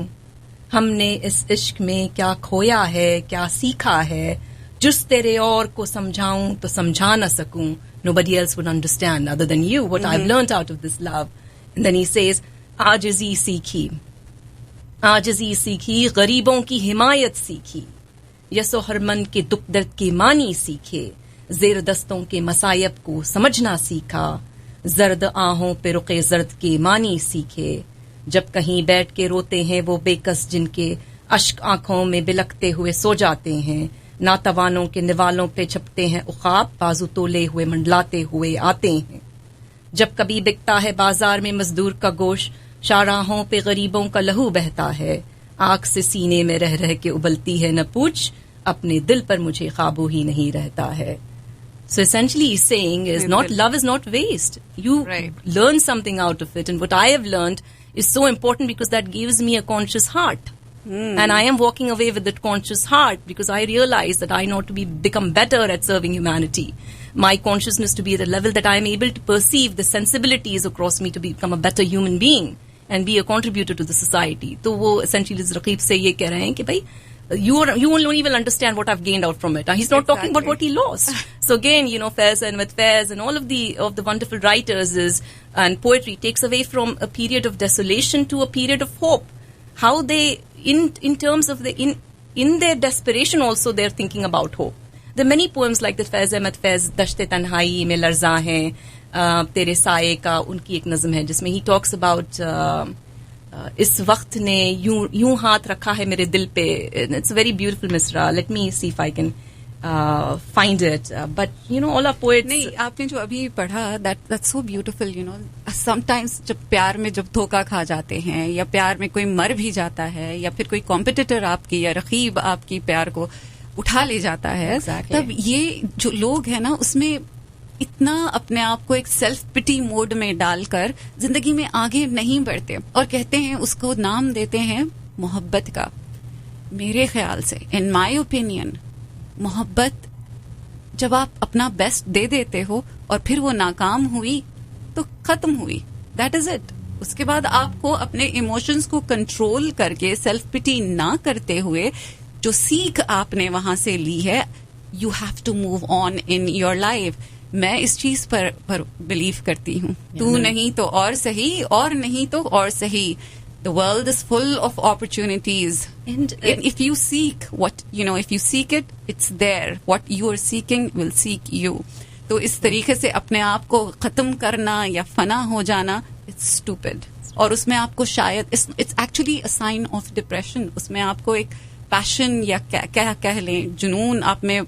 [SPEAKER 2] ہم نے اس عشق میں کیا کھویا ہے، کیا سیکھا ہے، جس تیرے اور کو سمجھاؤں تو سمجھا نہ سکوں. Nobody else would understand other than you what I've learned out of this love. And then he says, آجزی سیکھی، آجزی سیکھی، غریبوں کی حمایت سیکھی، یس و ہرمن کے دکھ درد کی مانی سیکھے، زیر دستوں کے مصائب کو سمجھنا سیکھا، زرد آہوں پہ رقے زرد کے مانی سیکھے. جب کہیں بیٹھ کے روتے ہیں وہ بے کس جن کے اشک آنکھوں میں بلکتے ہوئے سو جاتے ہیں، ناتوانوں کے نوالوں پہ چھپتے ہیں عقاب، بازو تولے ہوئے منڈلاتے ہوئے آتے ہیں. جب کبھی بکتا ہے بازار میں مزدور کا گوشت، شاہراہوں پہ غریبوں کا لہو بہتا ہے، آگ سے سینے میں رہ رہ کے ابلتی ہے نہ پوچھ، اپنے دل پر مجھے قابو ہی نہیں رہتا ہے. So essentially he's saying is not love is not waste. You learn something out of it, and what I have learned is so important because that gives me a conscious heart. And I am walking away with that conscious heart because I realize that I know to become better at serving humanity. My consciousness to be at a level that I am able to perceive the sensibilities across me to become a better human being and be a contributor to the society. So wo essentially Raqib se ye keh rahe hain ki bhai you won't even understand what I've gained out from it. He's not talking about what he lost. So again, Faiz and with Faiz and all of the wonderful writers and poetry takes away from a period of desolation to a period of hope. How they in terms of in their desperation also they're thinking about hope. There are many poems like that. Faiz Ahmed Faiz Dashte Tanhai mein larza hain, tere saaye ka unki ek nazm hai jisme he talks about اس وقت نے یوں ہاتھ رکھا ہے میرے دل پہ. It's a very beautiful misra. Let me see if I can find it. But all our poets.
[SPEAKER 1] نہیں, آپ نے جو ابھی پڑھا that's so beautiful. Sometimes جب پیار میں جب دھوکا کھا جاتے ہیں یا پیار میں کوئی مر بھی جاتا ہے یا پھر کوئی کمپٹیٹر آپ کی یا رقیب آپ کی پیار کو اٹھا لے جاتا ہے, تب یہ جو لوگ ہیں نا اس میں اتنا اپنے آپ کو ایک سیلف پٹی موڈ میں ڈال کر زندگی میں آگے نہیں بڑھتے اور کہتے ہیں, اس کو نام دیتے ہیں محبت کا. میرے خیال سے ان مائی اوپینین محبت جب آپ اپنا بیسٹ دے دیتے ہو اور پھر وہ ناکام ہوئی تو ختم ہوئی, دیٹ از اٹ. اس کے بعد آپ کو اپنے ایموشنز کو کنٹرول کر کے سیلف پٹی نہ کرتے ہوئے جو سیکھ آپ نے وہاں سے لی ہے, you have to move on in your life. میں اس چیز پر بلیو کرتی ہوں. تو نہیں تو اور صحیح, اور نہیں تو اور صحیح. The world is full of opportunities. And if you seek if you seek it, it's there. What you are seeking will seek you. تو اس طریقے سے اپنے آپ کو ختم کرنا یا فنا ہو جانا, it's stupid. اور اس میں آپ کو شاید it's actually a sign of depression. اس میں آپ کو ایک پیشن یا کہہ لیں جنون آپ میں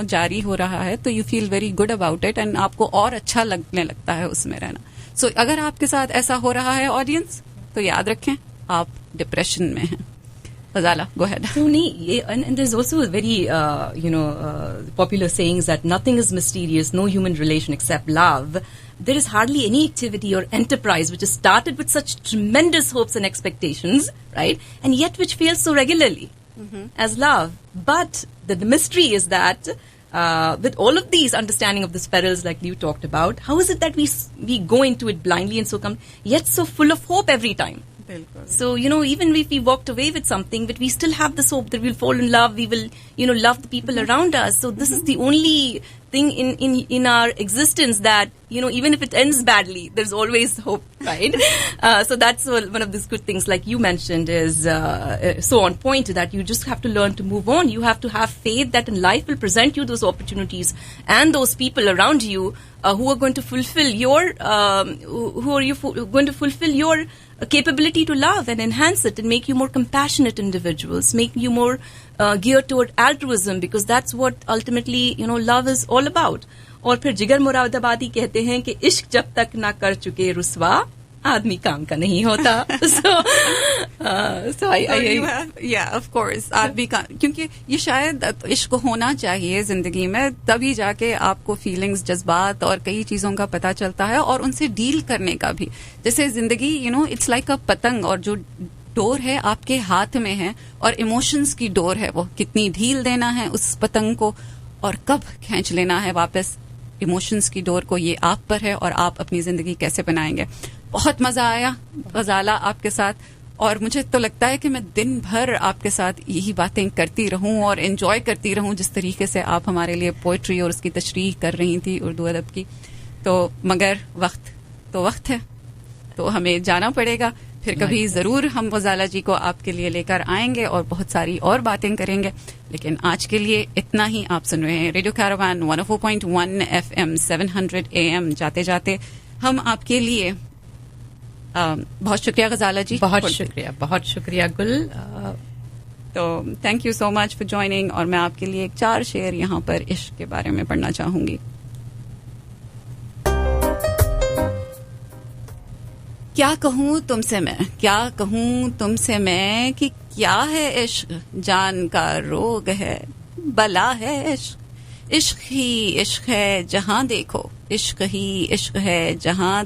[SPEAKER 1] جاری ہو رہا ہے, تو you feel very good about it and آپ کو اور اچھا لگنے لگتا ہے اس میں رہنا. سو اگر آپ کے ساتھ ایسا ہو رہا ہے آڈینس, تو یاد رکھیں آپ ڈپریشن میں ہیں. Ghazala, go ahead.
[SPEAKER 2] So, and there's also a very, popular sayings that nothing is mysterious, no human relation except love. There is hardly any activity or enterprise which is started with such tremendous hopes and expectations, right? And yet which fails so regularly as love. But the mystery is that with all of these understanding of the perils like you talked about, how is it that we go into it blindly and so come, yet so full of hope every time? So, even if we walked away with something, but we still have this hope that we'll fall in love, we will, love the people around us. So this is the only thing in our existence that, even if it ends badly, there's always hope, right? So that's one of these good things, like you mentioned, is so on point, that you just have to learn to move on. You have to have faith that in life will present you those opportunities and those people around you who are going to fulfill your, going to fulfill your capability to love and enhance it and make you more compassionate individuals, make you more geared toward altruism, because that's what ultimately, love is all about. اور پھر جگر مراد آبادی کہتے ہیں کہ عشق جب تک نہ کر چکے رسوا آدمی کام کا نہیں ہوتا.
[SPEAKER 1] آف کورس آدمی کا, کیونکہ یہ شاید عشق ہونا چاہیے زندگی میں, تبھی جا کے آپ کو فیلنگز, جذبات اور کئی چیزوں کا پتہ چلتا ہے, اور ان سے ڈیل کرنے کا بھی. جیسے زندگی اٹس لائک اے پتنگ, اور جو ڈور ہے آپ کے ہاتھ میں ہے, اور ایموشنز کی ڈور ہے, وہ کتنی ڈھیل دینا ہے اس پتنگ کو اور کب کھینچ لینا ہے واپس ایموشنز کی ڈور کو, یہ آپ پر ہے, اور آپ اپنی زندگی کیسے بنائیں گے. بہت مزہ آیا غزالہ آپ کے ساتھ, اور مجھے تو لگتا ہے کہ میں دن بھر آپ کے ساتھ یہی باتیں کرتی رہوں اور انجوائے کرتی رہوں, جس طریقے سے آپ ہمارے لیے پوئٹری اور اس کی تشریح کر رہی تھی اردو ادب کی. تو مگر وقت ہے, تو ہمیں جانا پڑے گا. پھر کبھی ضرور ہم غزالہ جی کو آپ کے لیے لے کر آئیں گے اور بہت ساری اور باتیں کریں گے, لیکن آج کے لیے اتنا ہی. آپ سن رہے ہیں ریڈیو کیراوان 104.1 FM 700 AM. جاتے جاتے ہم آپ کے لیے بہت شکریہ غزالہ جی,
[SPEAKER 2] بہت شکریہ گل.
[SPEAKER 1] تو thank you so much for joining. اور میں آپ کے لیے 4 شعر یہاں پر عشق کے بارے میں پڑھنا چاہوں گی. کیا کہوں تم سے میں, کیا کہوں تم سے میں, کہ کیا ہے عشق, جان کا روگ ہے, بلا ہے عشق. عشق ہی عشق ہے جہاں دیکھو, عشق ہی عشق ہے جہاں